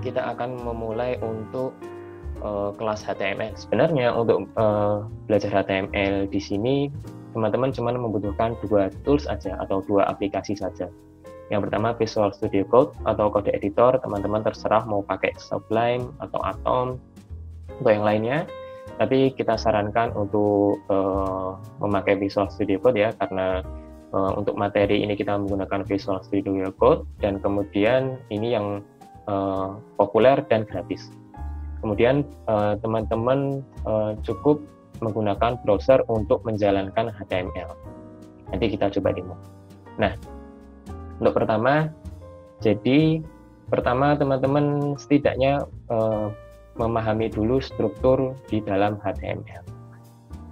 kita akan memulai untuk kelas HTML. Sebenarnya untuk belajar HTML di sini teman-teman cuma membutuhkan 2 tools aja atau 2 aplikasi saja. Yang pertama Visual Studio Code atau kode editor, teman-teman terserah mau pakai Sublime atau Atom atau yang lainnya. Tapi kita sarankan untuk memakai Visual Studio Code ya, karena untuk materi ini kita menggunakan Visual Studio Code dan kemudian ini yang populer dan gratis. Kemudian teman-teman cukup menggunakan browser untuk menjalankan HTML. Nanti kita coba demo. Nah, untuk pertama, jadi pertama teman-teman setidaknya memahami dulu struktur di dalam HTML.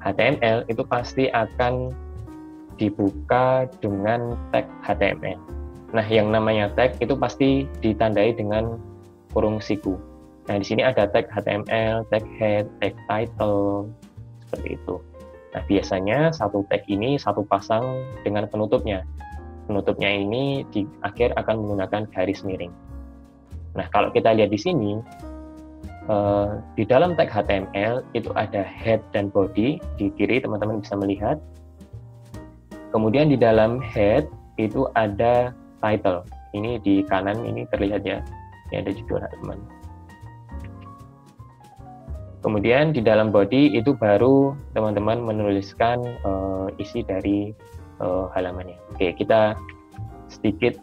HTML itu pasti akan dibuka dengan tag HTML. Nah, yang namanya tag itu pasti ditandai dengan kurung siku. Nah, di sini ada tag HTML, tag head, tag title, seperti itu. Nah, biasanya satu tag ini satu pasang dengan penutupnya. Penutupnya ini di akhir akan menggunakan garis miring. Nah, kalau kita lihat di sini, di dalam tag HTML itu ada head dan body. Di kiri teman-teman bisa melihat. Kemudian di dalam head itu ada title. Ini di kanan ini terlihat ya. Ini ada judul teman. Kemudian di dalam body itu baru teman-teman menuliskan isi dari halamannya. Oke, kita sedikit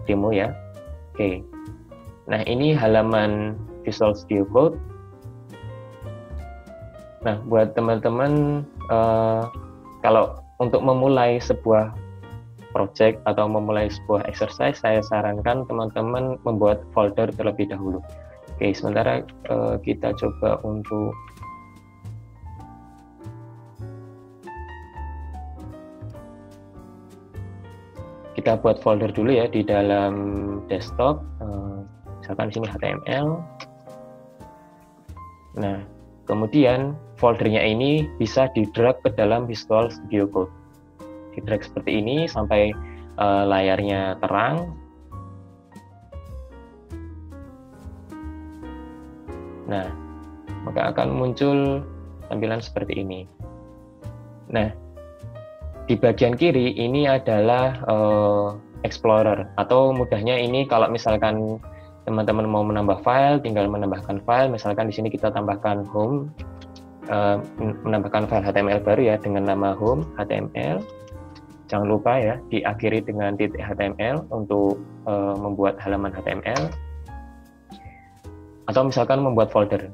demo ya. Oke. Nah, ini halaman Visual Studio Code. Nah, buat teman-teman kalau untuk memulai sebuah project atau memulai sebuah exercise, saya sarankan teman-teman membuat folder terlebih dahulu. Oke, sementara kita coba untuk kita buat folder dulu ya di dalam desktop. Misalkan di sini HTML. Nah, kemudian foldernya ini bisa di-drag ke dalam Visual Studio Code. Di-drag seperti ini sampai layarnya terang. Nah, maka akan muncul tampilan seperti ini. Nah, di bagian kiri ini adalah Explorer, atau mudahnya ini kalau misalkan teman-teman mau menambah file, tinggal menambahkan file. Misalkan di sini kita tambahkan home, menambahkan file HTML baru ya dengan nama home HTML. Jangan lupa ya diakhiri dengan .html untuk membuat halaman HTML. Atau misalkan membuat folder,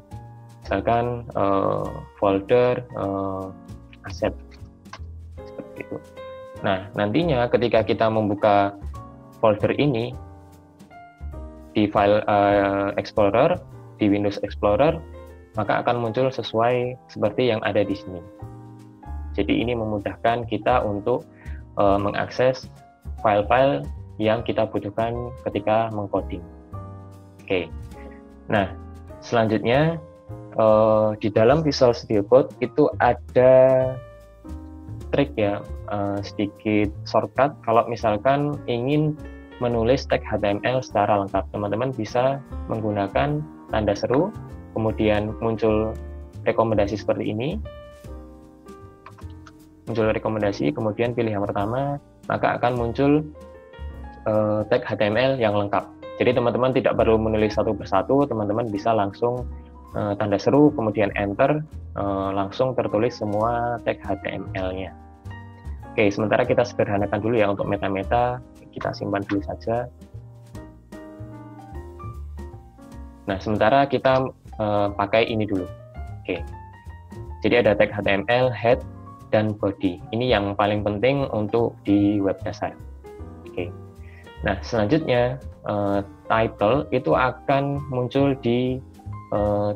misalkan folder aset seperti itu. Nah, nantinya ketika kita membuka folder ini di file Explorer, di Windows Explorer, maka akan muncul sesuai seperti yang ada di sini. Jadi ini memudahkan kita untuk mengakses file-file yang kita butuhkan ketika mengcoding. Oke. Nah, selanjutnya di dalam Visual Studio Code itu ada trik ya, sedikit shortcut. Kalau misalkan ingin menulis tag HTML secara lengkap, teman-teman bisa menggunakan tanda seru, kemudian muncul rekomendasi seperti ini. Muncul rekomendasi, kemudian pilih yang pertama, maka akan muncul tag HTML yang lengkap. Jadi teman-teman tidak perlu menulis satu persatu, teman-teman bisa langsung tanda seru, kemudian enter, langsung tertulis semua tag HTML-nya. Oke, sementara kita sederhanakan dulu ya untuk meta-meta, kita simpan dulu saja. Nah, sementara kita pakai ini dulu. Oke, jadi ada tag HTML, head, dan body. Ini yang paling penting untuk di web dasar. Oke. Nah, selanjutnya title itu akan muncul di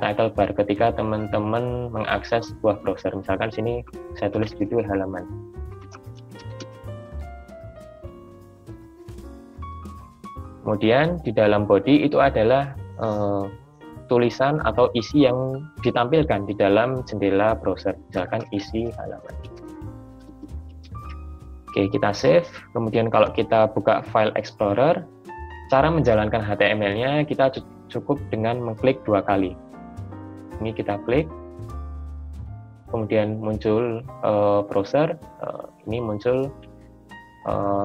title bar ketika teman-teman mengakses sebuah browser. Misalkan sini saya tulis judul halaman. Kemudian di dalam body itu adalah tulisan atau isi yang ditampilkan di dalam jendela browser. Misalkan isi halaman. Oke, kita save. Kemudian kalau kita buka file Explorer, cara menjalankan HTML-nya kita cukup dengan mengklik 2 kali. Ini kita klik, kemudian muncul browser, ini muncul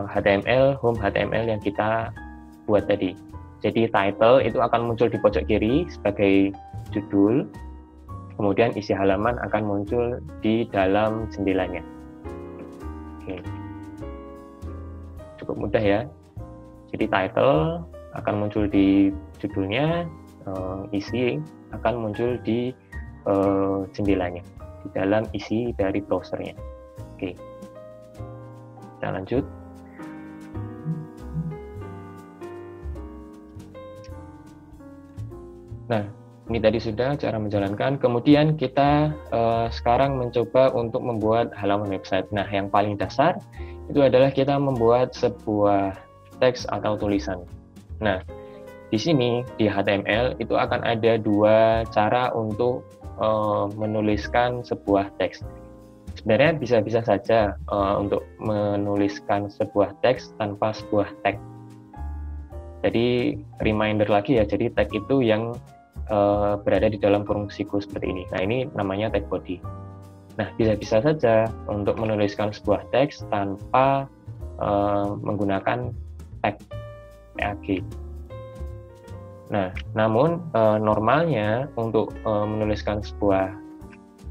HTML, home HTML yang kita buat tadi. Jadi title itu akan muncul di pojok kiri sebagai judul, kemudian isi halaman akan muncul di dalam jendelanya. Oke. Cukup mudah ya. Jadi title akan muncul di judulnya, isi akan muncul di jendelanya, di dalam isi dari browsernya. Oke. Kita lanjut. Nah, ini tadi sudah cara menjalankan. Kemudian kita sekarang mencoba untuk membuat halaman website. Nah, yang paling dasar itu adalah kita membuat sebuah teks atau tulisan. Nah, di sini di HTML itu akan ada 2 cara untuk menuliskan sebuah teks. Sebenarnya bisa-bisa saja untuk menuliskan sebuah teks tanpa sebuah tag. Jadi reminder lagi ya, jadi tag itu yang berada di dalam kurung siku seperti ini. Nah, ini namanya tag body. Nah, bisa-bisa saja untuk menuliskan sebuah teks tanpa menggunakan tag Nah, namun normalnya untuk menuliskan sebuah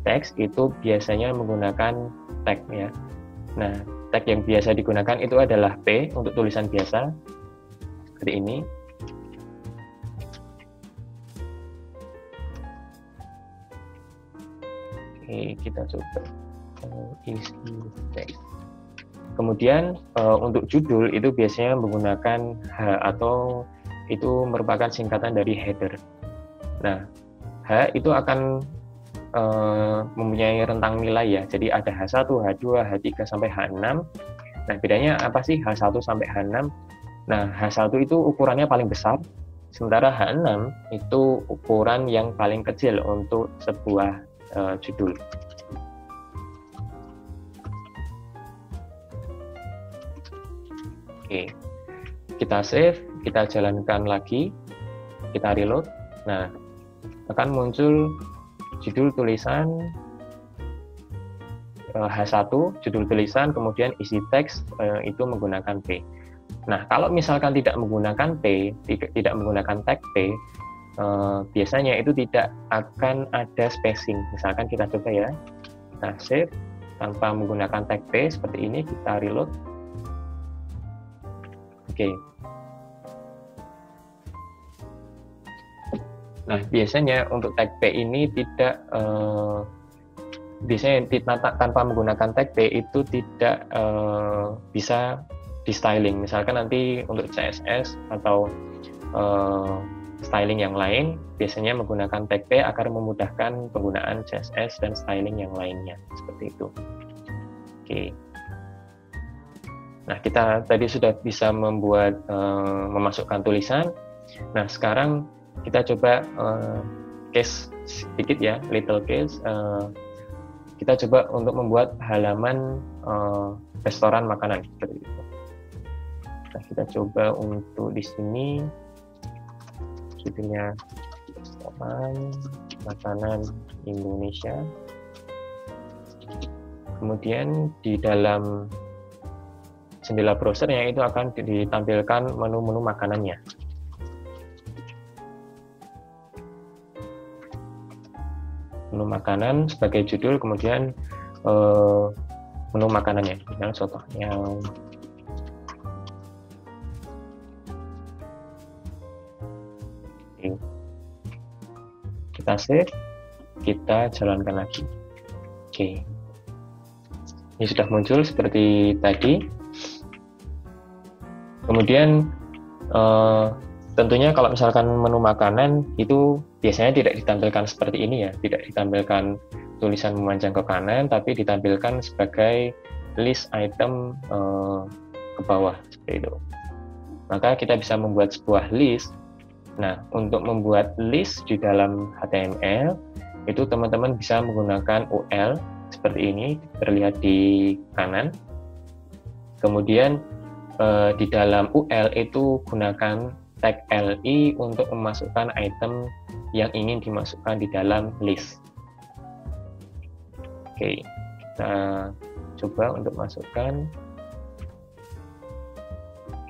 teks itu biasanya menggunakan tag ya. Nah, tag yang biasa digunakan itu adalah P untuk tulisan biasa seperti ini. Oke, kita coba isi teks. Kemudian untuk judul itu biasanya menggunakan H atau itu merupakan singkatan dari header. Nah, H itu akan mempunyai rentang nilai ya. Jadi ada H1, H2, H3 sampai H6. Nah, bedanya apa sih H1 sampai H6? Nah, H1 itu ukurannya paling besar, sementara H6 itu ukuran yang paling kecil untuk sebuah judul. Oke, kita save, kita jalankan lagi, kita reload. Nah, akan muncul judul tulisan H1, judul tulisan, kemudian isi teks itu menggunakan P. Nah, kalau misalkan tidak menggunakan P, tidak menggunakan tag P, biasanya itu tidak akan ada spacing. Misalkan kita coba ya, kita save tanpa menggunakan tag P seperti ini, kita reload. Oke. Nah, biasanya untuk tag P ini tidak biasanya tanpa menggunakan tag P itu tidak bisa di styling. Misalkan nanti untuk CSS atau styling yang lain biasanya menggunakan tag P agar memudahkan penggunaan CSS dan styling yang lainnya seperti itu. Oke. Nah, kita tadi sudah bisa membuat memasukkan tulisan. Nah, sekarang kita coba case sedikit ya, little case. Kita coba untuk membuat halaman restoran makanan seperti itu. Nah, kita coba untuk di sini judulnya restoran makanan Indonesia. Kemudian di dalam jendela browsernya itu akan ditampilkan menu-menu makanannya. Menu makanan sebagai judul, kemudian menu makanannya. Misalnya contohnya kita save, kita jalankan lagi. Oke. Ini sudah muncul seperti tadi. Kemudian tentunya kalau misalkan menu makanan itu biasanya tidak ditampilkan seperti ini ya, tidak ditampilkan tulisan memanjang ke kanan, tapi ditampilkan sebagai list item ke bawah seperti itu. Maka kita bisa membuat sebuah list. Nah, untuk membuat list di dalam HTML itu teman-teman bisa menggunakan UL seperti ini, terlihat di kanan. Kemudian di dalam UL itu gunakan tag li untuk memasukkan item yang ingin dimasukkan di dalam list. Oke, kita coba untuk masukkan.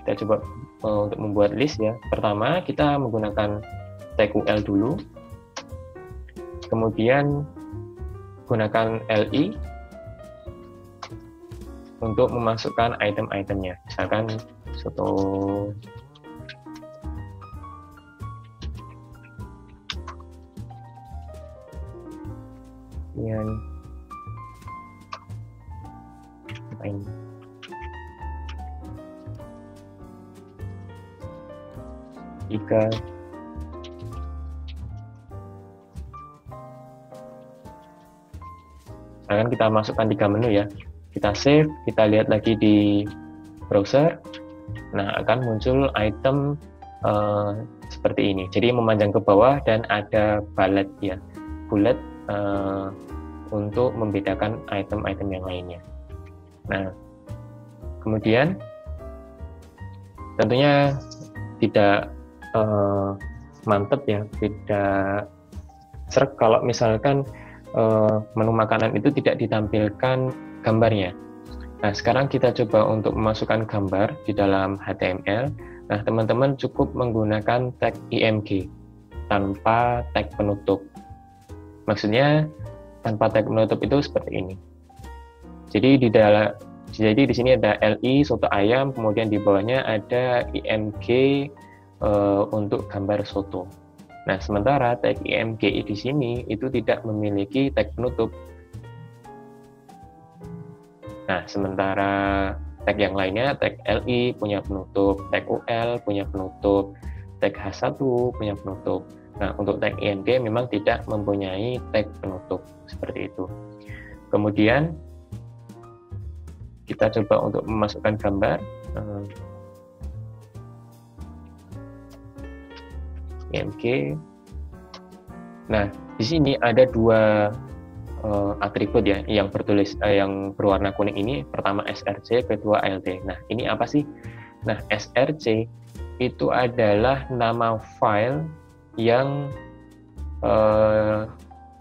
Kita coba untuk membuat list ya. Pertama kita menggunakan tag ul dulu, kemudian gunakan li untuk memasukkan item-itemnya. Misalkan soto kemudian apa ini? Jika misalkan kita masukkan 3 menu ya, kita save, kita lihat lagi di browser, nah akan muncul item seperti ini. Jadi memanjang ke bawah dan ada bullet ya, bullet untuk membedakan item-item yang lainnya. Nah, kemudian tentunya tidak mantep ya, tidak sreg kalau misalkan menu makanan itu tidak ditampilkan gambarnya. Nah, sekarang kita coba untuk memasukkan gambar di dalam HTML. Nah, teman-teman cukup menggunakan tag img tanpa tag penutup. Maksudnya tanpa tag penutup itu seperti ini. Jadi di sini ada li soto ayam, kemudian di bawahnya ada img untuk gambar soto. Nah, sementara tag img di sini itu tidak memiliki tag penutup. Nah, sementara tag yang lainnya, tag li punya penutup, tag ul punya penutup, tag h1 punya penutup. Nah, untuk tag img memang tidak mempunyai tag penutup, seperti itu. Kemudian, kita coba untuk memasukkan gambar. img. Nah, di sini ada 2 atribut ya, yang yang berwarna kuning ini. Pertama src, kedua alt. Nah, ini apa sih? Nah, src itu adalah nama file yang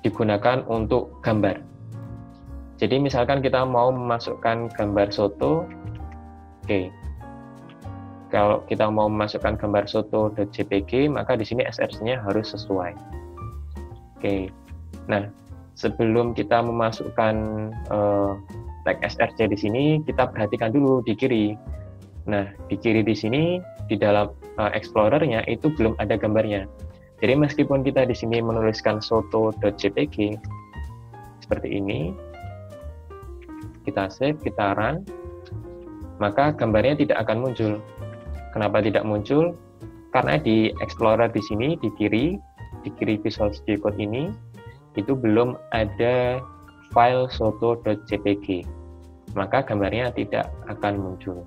digunakan untuk gambar. Jadi misalkan kita mau memasukkan gambar soto, oke. Kalau kita mau memasukkan gambar soto.jpg, maka di sini src-nya harus sesuai. Oke. Nah, sebelum kita memasukkan tag src di sini, kita perhatikan dulu di kiri. Nah, di kiri di sini, di dalam Explorer-nya itu belum ada gambarnya. Jadi meskipun kita di sini menuliskan soto.jpg seperti ini, kita save, kita run, maka gambarnya tidak akan muncul. Kenapa tidak muncul? Karena di Explorer di sini, di kiri Visual Studio Code ini, itu belum ada file soto.jpg, maka gambarnya tidak akan muncul.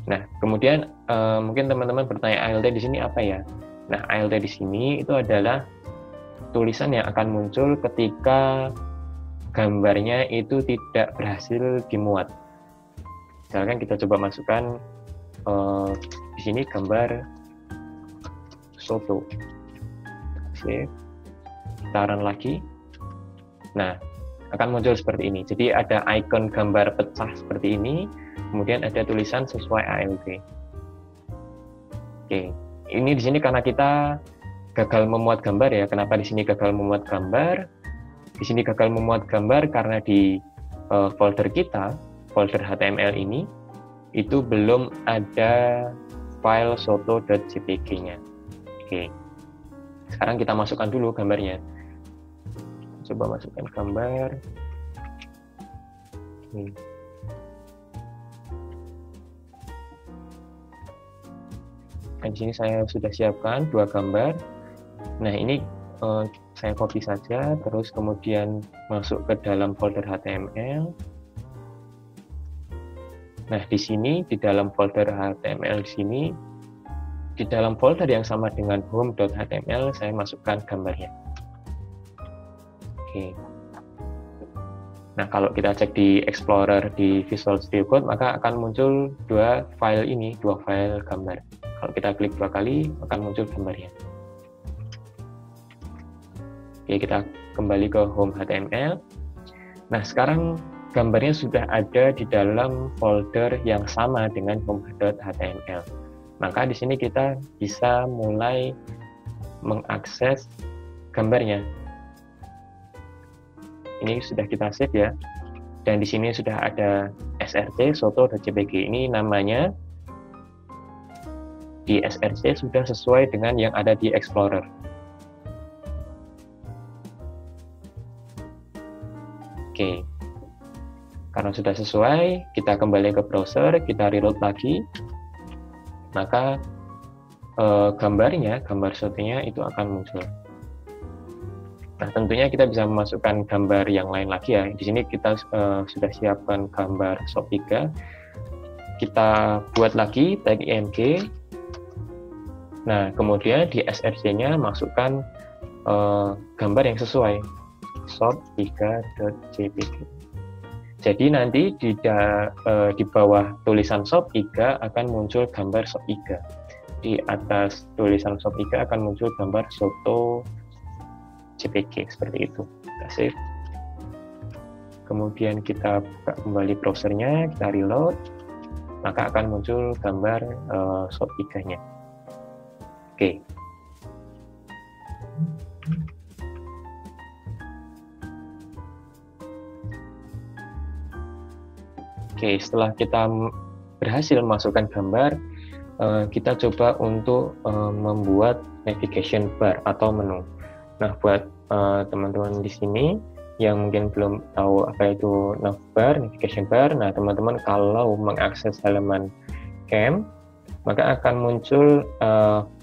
Nah, kemudian mungkin teman-teman bertanya, ALT di sini apa ya? Nah, ALT di sini itu adalah tulisan yang akan muncul ketika gambarnya itu tidak berhasil dimuat. Misalkan kita coba masukkan di sini gambar soto. Oke, kita run lagi. Nah, akan muncul seperti ini. Jadi ada icon gambar pecah seperti ini, kemudian ada tulisan sesuai ALT. Oke, ini di sini karena kita gagal memuat gambar ya. Kenapa di sini gagal memuat gambar? Di sini gagal memuat gambar karena di folder kita, folder HTML ini, itu belum ada file soto.jpg-nya. Oke. Sekarang kita masukkan dulu gambarnya. Coba masukkan gambar. Nah, di sini saya sudah siapkan 2 gambar. Nah, ini saya copy saja, terus kemudian masuk ke dalam folder HTML. Nah, di sini, di dalam folder HTML di sini, di dalam folder yang sama dengan home.html, saya masukkan gambarnya. Oke. Nah, kalau kita cek di Explorer di Visual Studio Code, maka akan muncul dua file gambar. Kalau kita klik 2 kali, akan muncul gambarnya. Oke, kita kembali ke Home HTML. Nah, sekarang gambarnya sudah ada di dalam folder yang sama dengan home.html. Maka di sini kita bisa mulai mengakses gambarnya. Ini sudah kita save ya. Dan di sini sudah ada src soto.jpg. Ini namanya di src sudah sesuai dengan yang ada di Explorer. Oke, karena sudah sesuai, kita kembali ke browser, kita reload lagi, maka gambar shotnya itu akan muncul. Nah, tentunya kita bisa memasukkan gambar yang lain lagi ya. Di sini kita sudah siapkan gambar shot 3. Kita buat lagi tag img. Nah, kemudian di src-nya masukkan gambar yang sesuai. shop3.jpg. Jadi nanti di bawah tulisan shop3 akan muncul gambar shop3. Di atas tulisan shop3 akan muncul gambar soto JPG seperti itu. Kita save. Kemudian kita buka kembali browsernya, kita reload, maka akan muncul gambar shop3-nya. Oke. Oke, setelah kita berhasil memasukkan gambar, kita coba untuk membuat navigation bar atau menu. Nah, buat teman-teman di sini yang mungkin belum tahu apa itu navbar, navigation bar, nah teman-teman kalau mengakses halaman camp, maka akan muncul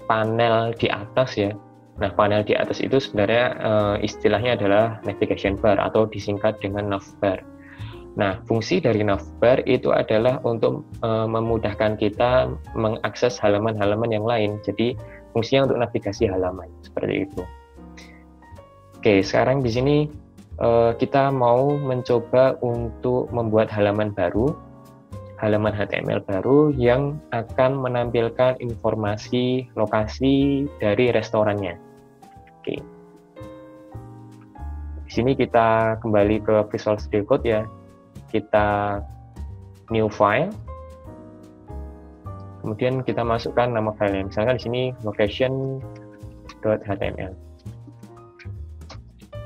panel di atas ya. Nah, panel di atas itu sebenarnya istilahnya adalah navigation bar atau disingkat dengan navbar. Nah, fungsi dari navbar itu adalah untuk memudahkan kita mengakses halaman-halaman yang lain. Jadi, fungsinya untuk navigasi halaman, seperti itu. Oke, sekarang di sini kita mau mencoba untuk membuat halaman baru, halaman HTML baru yang akan menampilkan informasi lokasi dari restorannya. Oke. Di sini kita kembali ke Visual Studio Code ya. Kita new file, kemudian kita masukkan nama filenya, misalkan di sini location.html.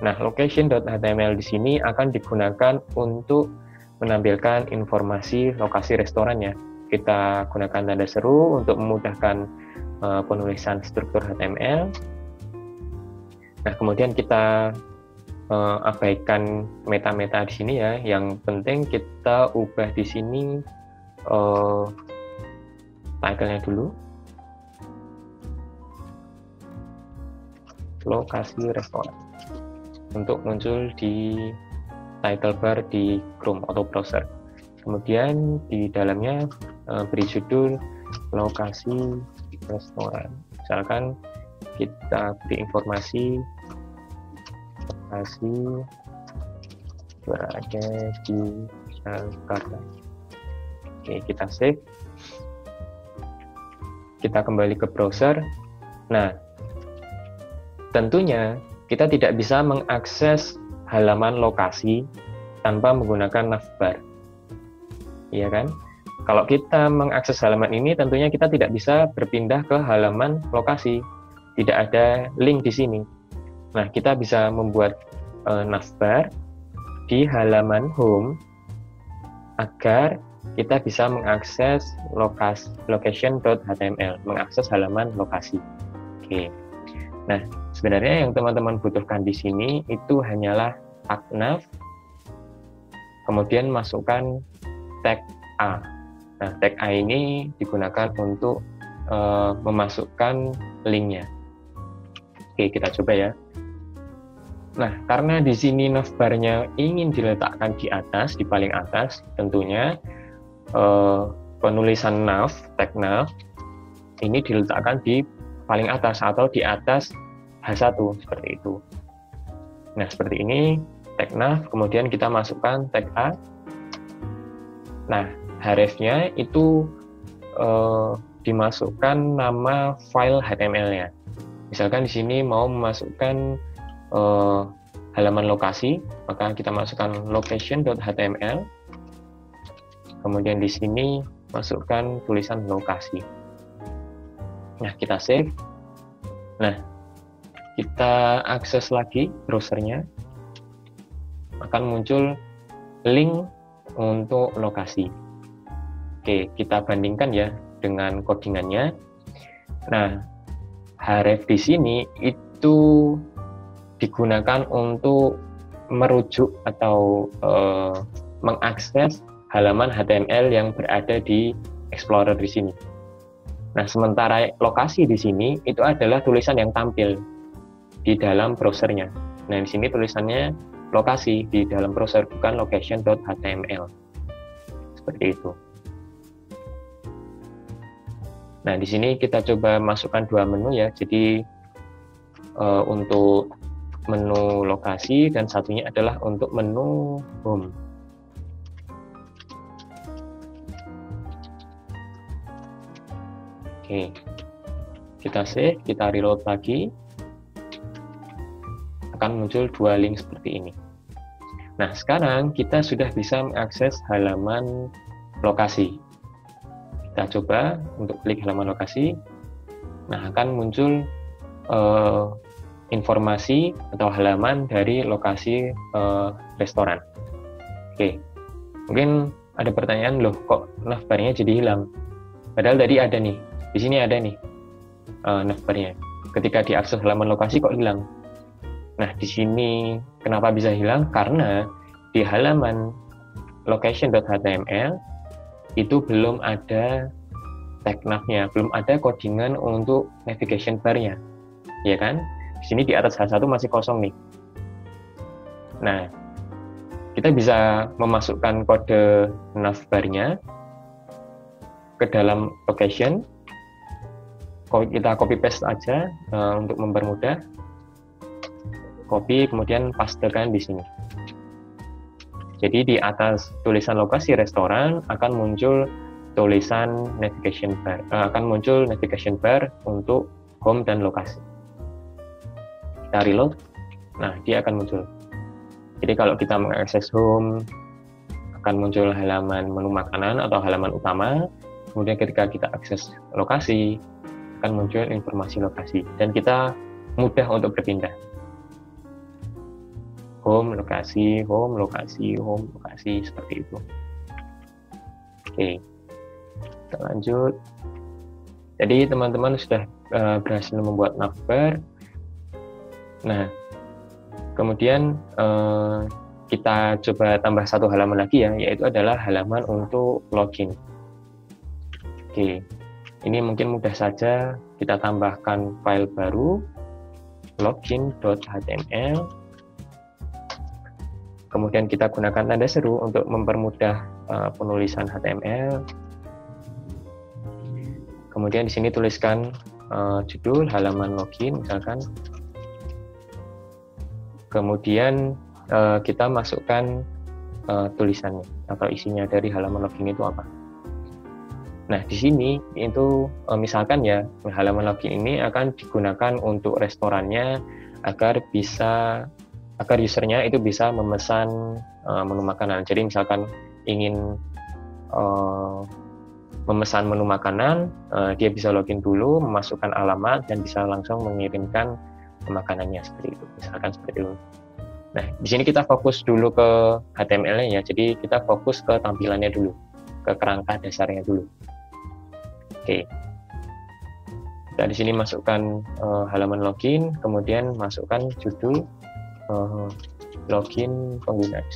Nah, location.html di sini akan digunakan untuk menampilkan informasi lokasi restorannya. Kita gunakan tanda seru untuk memudahkan penulisan struktur HTML. Nah, kemudian kita abaikan meta-meta di sini ya. Yang penting kita ubah di sini title-nya dulu. Lokasi restoran. Untuk muncul di title bar di Chrome atau browser. Kemudian di dalamnya beri judul lokasi restoran. Misalkan kita beri informasi lokasi berada di Jakarta. Oke, kita save. Kita kembali ke browser. Nah, tentunya kita tidak bisa mengakses halaman lokasi tanpa menggunakan navbar. Iya kan? Kalau kita mengakses halaman ini, tentunya kita tidak bisa berpindah ke halaman lokasi. Tidak ada link di sini. Nah, kita bisa membuat navbar di halaman home agar kita bisa mengakses location.html, mengakses halaman lokasi. Oke. Nah, sebenarnya yang teman-teman butuhkan di sini itu hanyalah tag nav, kemudian masukkan tag A. Nah, tag A ini digunakan untuk memasukkan linknya. Oke, kita coba ya. Nah, karena di sini navbarnya ingin diletakkan di atas, di paling atas, tentunya penulisan nav, tag nav, ini diletakkan di paling atas atau di atas H1, seperti itu. Nah, seperti ini. tag nav, kemudian kita masukkan tag A. Nah, href-nya itu dimasukkan nama file HTML-nya. Misalkan di sini mau memasukkan halaman lokasi, maka kita masukkan location.html. Kemudian di sini masukkan tulisan lokasi. Nah, kita save. Nah, kita akses lagi browsernya. Akan muncul link untuk lokasi. Oke, kita bandingkan ya dengan codingannya. Nah, href di sini itu digunakan untuk merujuk atau mengakses halaman HTML yang berada di Explorer di sini. Nah, sementara lokasi di sini itu adalah tulisan yang tampil di dalam browsernya. Nah, di sini tulisannya lokasi di dalam browser, bukan location.html. Seperti itu. Nah, di sini kita coba masukkan dua menu ya. Jadi untuk menu lokasi dan satunya adalah untuk menu home. Oke, kita save, kita reload lagi, akan muncul dua link seperti ini. Nah, sekarang kita sudah bisa mengakses halaman lokasi. Kita coba untuk klik halaman lokasi. Nah, akan muncul informasi atau halaman dari lokasi restoran. Oke, mungkin ada pertanyaan, loh kok navbarnya jadi hilang? Padahal tadi ada nih, di sini ada nih navbarnya. Ketika diakses halaman lokasi kok hilang? Nah, di sini kenapa bisa hilang? Karena di halaman location.html itu belum ada tag nav-nya, belum ada codingan untuk navigation bar-nya. Ya kan? Di sini di atas H1 masih kosong nih. Nah, kita bisa memasukkan kode navbar-nya ke dalam location. Kita copy paste aja untuk mempermudah. Copy kemudian pastekan di sini. Jadi di atas tulisan lokasi restoran akan muncul tulisan navigation bar, akan muncul navigation bar untuk home dan lokasi. Kita reload. Nah, dia akan muncul. Jadi kalau kita mengakses home akan muncul halaman menu makanan atau halaman utama. Kemudian ketika kita akses lokasi akan muncul informasi lokasi dan kita mudah untuk berpindah. Home, lokasi, home, lokasi, home, lokasi, seperti itu. Oke, kita lanjut. Jadi teman-teman sudah berhasil membuat navbar. Nah, kemudian kita coba tambah satu halaman lagi ya, yaitu adalah halaman untuk login. Oke, ini mungkin mudah saja kita tambahkan file baru, login.html. Kemudian kita gunakan tanda seru untuk mempermudah penulisan HTML. Kemudian di sini tuliskan judul halaman login misalkan. Kemudian kita masukkan tulisannya atau isinya dari halaman login itu apa. Nah, di sini itu misalkan ya halaman login ini akan digunakan untuk restorannya agar usernya itu bisa memesan menu makanan. Jadi misalkan ingin memesan menu makanan, dia bisa login dulu, memasukkan alamat dan bisa langsung mengirimkan makanannya seperti itu. Misalkan seperti itu. Nah, di sini kita fokus dulu ke HTML-nya ya. Jadi kita fokus ke tampilannya dulu, ke kerangka dasarnya dulu. Oke. Kita di sini masukkan halaman login, kemudian masukkan judul login pengguna.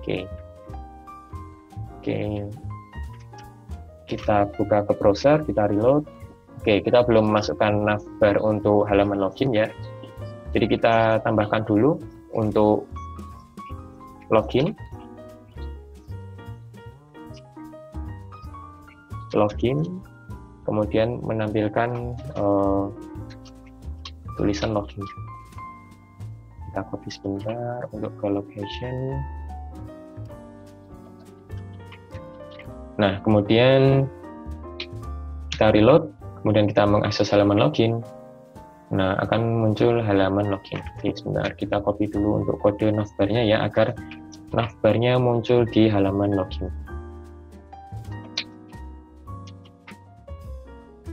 Oke. Kita buka ke browser, kita reload. Oke, kita belum masukkan navbar untuk halaman login ya. Jadi kita tambahkan dulu untuk login. Kemudian menampilkan tulisan login. Kita copy sebentar untuk ke location. Nah, kemudian kita reload, kemudian kita mengakses halaman login. Nah, akan muncul halaman login. Oke, sebentar, kita copy dulu untuk kode navbarnya ya, agar navbarnya muncul di halaman login.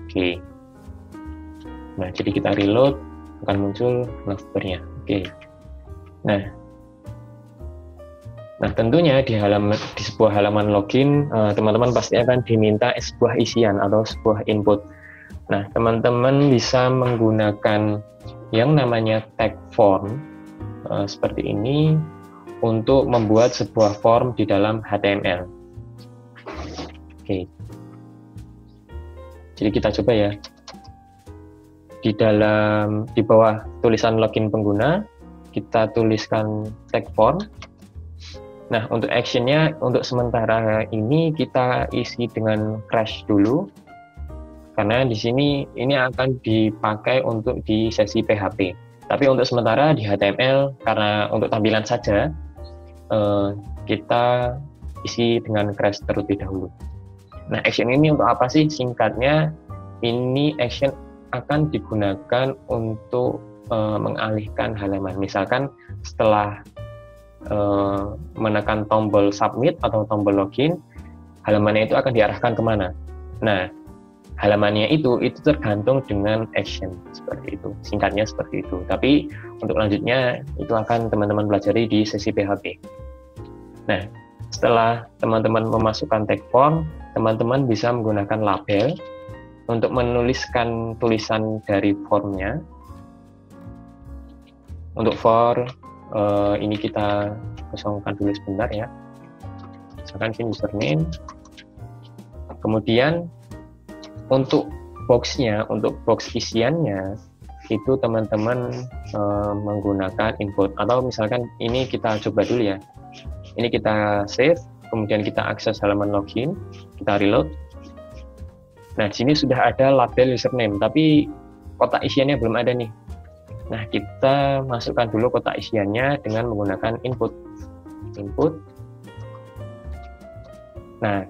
Oke. Nah, jadi kita reload, akan muncul navbarnya. Oke. Nah, tentunya di sebuah halaman login, teman-teman pasti akan diminta sebuah isian atau sebuah input. Nah, teman-teman bisa menggunakan yang namanya tag form seperti ini untuk membuat sebuah form di dalam HTML. Oke. Jadi kita coba ya. Di bawah tulisan login pengguna, kita tuliskan tag form. Nah, untuk actionnya, untuk sementara ini kita isi dengan crash dulu, karena di sini ini akan dipakai untuk di sesi PHP. Tapi untuk sementara di HTML, karena untuk tampilan saja, kita isi dengan crash terlebih dahulu. Nah, action ini untuk apa sih? Singkatnya, ini action akan digunakan untuk mengalihkan halaman. Misalkan setelah menekan tombol submit atau tombol login, halamannya itu akan diarahkan kemana. Nah, halamannya itu tergantung dengan action seperti itu. Singkatnya seperti itu. Tapi untuk lanjutnya itu akan teman-teman pelajari di sesi PHP. Nah, setelah teman-teman memasukkan tag form, teman-teman bisa menggunakan label untuk menuliskan tulisan dari formnya. Untuk for ini kita kosongkan dulu sebentar ya. Misalkan sini username. Kemudian untuk boxnya, untuk box isiannya itu teman-teman menggunakan input, atau misalkan ini kita coba dulu ya. Ini kita save, kemudian kita akses halaman login, kita reload. Nah, di sini sudah ada label username, tapi kotak isiannya belum ada nih. Nah, kita masukkan dulu kotak isiannya dengan menggunakan input. Nah,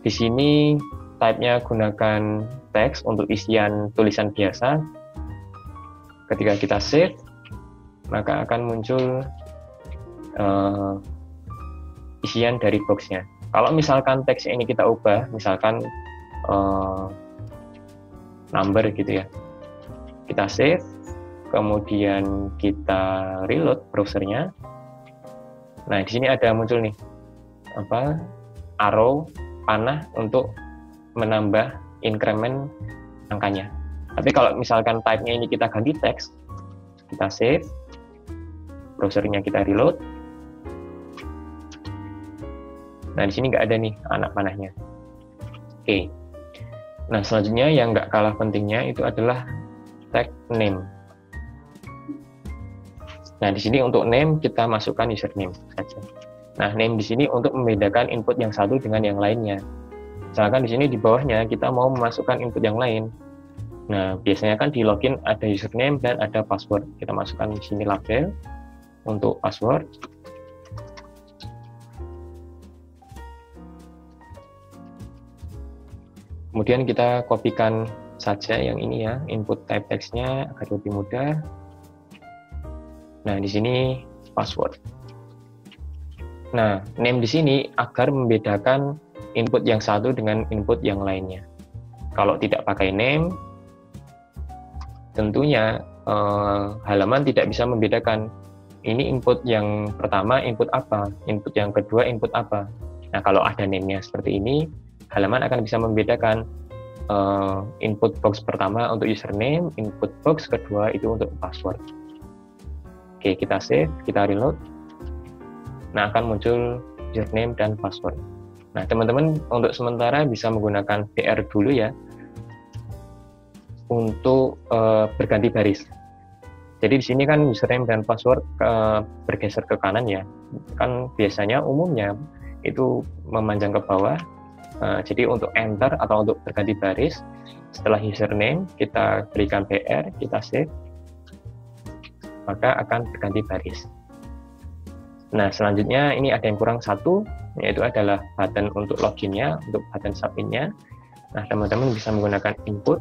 di sini type-nya gunakan teks untuk isian tulisan biasa. Ketika kita save, maka akan muncul isian dari box-nya. Kalau misalkan teks ini kita ubah, misalkan number gitu ya, kita save, kemudian kita reload browsernya. Nah, di sini ada muncul nih arrow panah untuk menambah increment angkanya. Tapi kalau misalkan type-nya ini kita ganti teks, kita save, browsernya kita reload. Nah, di sini nggak ada nih anak panahnya. Oke. Nah, selanjutnya yang nggak kalah pentingnya itu adalah tag name. Nah, di sini untuk name kita masukkan username saja. Nah, name di sini untuk membedakan input yang satu dengan yang lainnya. Misalkan di sini di bawahnya kita mau memasukkan input yang lain. Nah, biasanya kan di login ada username dan ada password. Kita masukkan di sini label untuk password. Kemudian kita kopikan saja yang ini ya, input type text-nya agar lebih mudah. Nah, di sini password. Nah, name di sini agar membedakan input yang satu dengan input yang lainnya. Kalau tidak pakai name, tentunya halaman tidak bisa membedakan ini input yang pertama input apa, input yang kedua input apa. Nah, kalau ada name-nya seperti ini, halaman akan bisa membedakan input box pertama untuk username, input box kedua itu untuk password. Oke, kita save, kita reload. Nah, akan muncul username dan password. Nah, teman-teman untuk sementara bisa menggunakan BR dulu ya untuk berganti baris. Jadi di sini kan username dan password bergeser ke kanan ya. Kan biasanya umumnya itu memanjang ke bawah. Jadi untuk enter atau untuk berganti baris, setelah username kita berikan BR, kita save. maka akan berganti baris. Nah, selanjutnya ini ada yang kurang satu, yaitu adalah button untuk loginnya, untuk button submitnya. Nah, teman-teman bisa menggunakan input.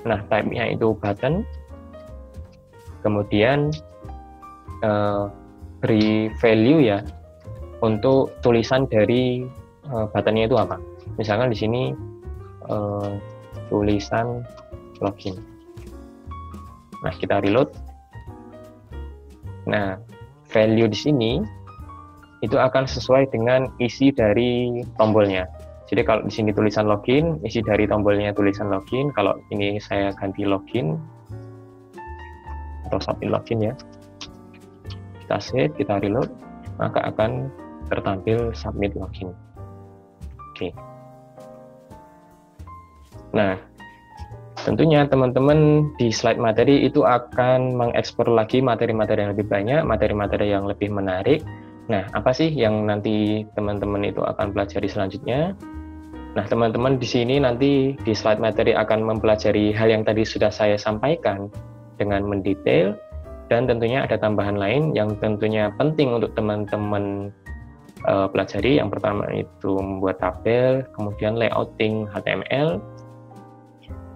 Nah, type-nya itu button. Kemudian beri value ya untuk tulisan dari buttonnya itu apa. Misalkan di sini tulisan login. Nah, kita reload. Nah, value di sini itu akan sesuai dengan isi dari tombolnya. Jadi kalau di sini tulisan login, isi dari tombolnya tulisan login. Kalau ini saya ganti login atau submit login ya. Kita save, kita reload, maka akan tertampil submit login. Oke. Nah, tentunya teman-teman di slide materi itu akan mengekspor lagi materi-materi yang lebih banyak, materi-materi yang lebih menarik. Nah, apa sih yang nanti teman-teman itu akan pelajari selanjutnya? Nah, teman-teman di sini nanti di slide materi akan mempelajari hal yang tadi sudah saya sampaikan dengan mendetail, dan tentunya ada tambahan lain yang tentunya penting untuk teman-teman pelajari. Yang pertama itu membuat tabel, kemudian layouting HTML,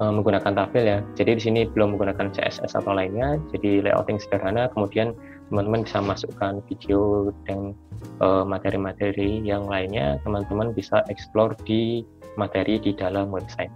menggunakan tabel ya. Jadi di sini belum menggunakan CSS atau lainnya, jadi layouting sederhana. Kemudian teman-teman bisa masukkan video dan materi-materi yang lainnya. Teman-teman bisa explore di materi di dalam website.